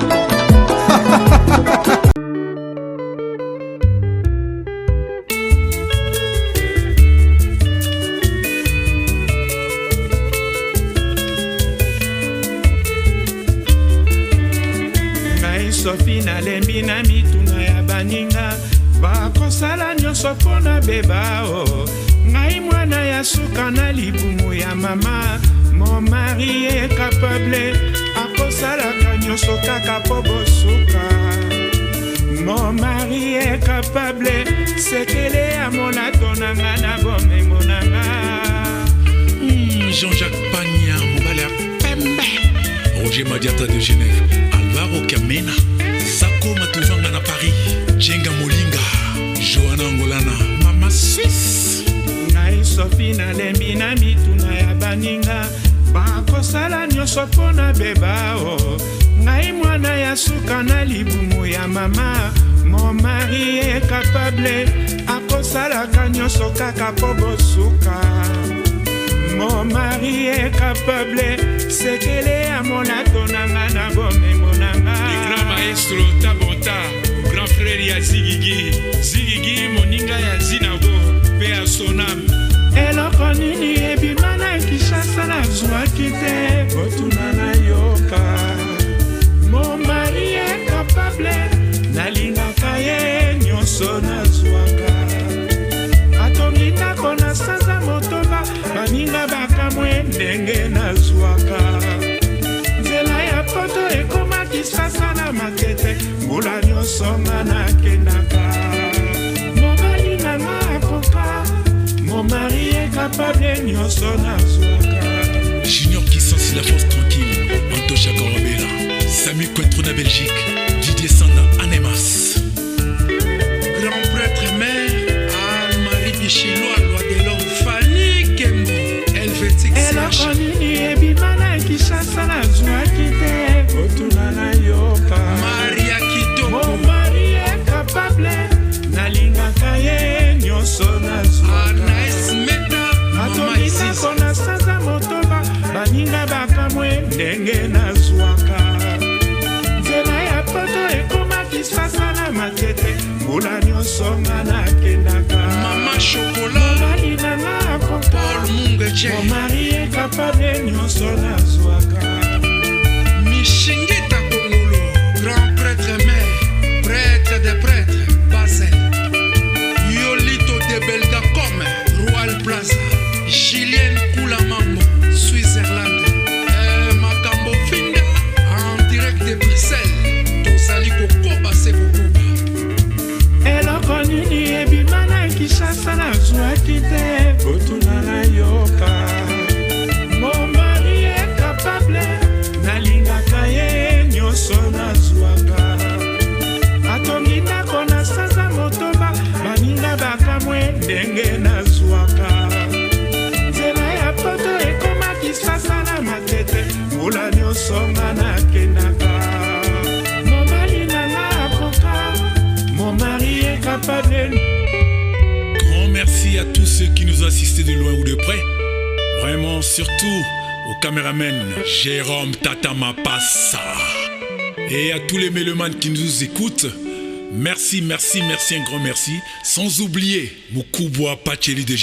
[SPEAKER 16] Sophie na lembi na mituna ya baninga bakosala nyonso mpona beba o ngai mwana ya suka na libumu ya mama mon mari est capable akosalaka nyonso kaka po bosuka mon mari est capable sekele ya monato nanga na bomengo nanga
[SPEAKER 10] Jean-Jacques Pagna mobali ya pembe Roger Madiata de Genève Alvaro Kamena Sako Matuvanga na Paris Jenga Molinga Johanna Angolana Mama Suisse
[SPEAKER 16] Ngai Sophie na lembi na mituna ya baninga bakosala nyonso mpona beba o ngai mwana ya suka na libumu ya mama mon mari est capable akosalaka nyonso kaka po bosuka mon mari est capable sekele ya monato nanga na bomengo nanga
[SPEAKER 10] le grand maestro Tabota grand frère ya Zigigi moninga ya Zinago pe ya Sonam
[SPEAKER 16] eloko nini ebima na Kinshasa nazwaki te kotuna na yoka mon mari est capable nalingaka ye nyonso nazwaka atongi ndako na sanza motoba baninga bakamwe ndenge nazwaka nzela ya poto ekoma Kinshasa na makete mbula nyonso nga nakendaka mobali nanga akoka mon mari est capable nyonso nazwaka
[SPEAKER 10] Junior qui sent la force tranquille Antocha Korobela Samy Cointreau na Belgique Didier Sanda Anemas
[SPEAKER 16] grand prêtre mère Anne-Marie Bichiloa loi de l'homme Fanny Kembo Helvétique eloko nini ebima na Kinshasa nazwaki te kotuna na yoka ndenge nazwaka nzela ya poto ekomaki sasa na matete mbula nyonso nga nakendaka
[SPEAKER 10] Mama Chocolat
[SPEAKER 16] mobali nanga
[SPEAKER 10] Paul Mungeche
[SPEAKER 16] momari ekapane nyonso nazwaka
[SPEAKER 10] Mishingita Kongolo grand prêtre mère prêtre des prêtres Basel Yolito de Belgacom Royal Plaza Julienne Koulamambo Switzerland Makambo Finga en direct de Bruxelles Tozali Kokoba Sekokoba
[SPEAKER 16] eloko nini ebima na Kinshasa nazwaki te kotuna na yoka momari ekapable nalingaka ye nyonso nazwaka atongi ndako na sanza motoba baninga bakamwe ndenge nazwaka nzela ya poto ekomaki sasa na matete mbula nyonso nga nakendaka mobali nanga akoka mon mari est capable.
[SPEAKER 10] Grand merci à tous ceux qui nous ont assistés de loin ou de près. Vraiment, surtout au caméraman Jérôme Tatama Passa. Et à tous les mélomanes qui nous écoutent. Merci, merci, merci, un grand merci. Sans oublier Moukouboua Pacheli de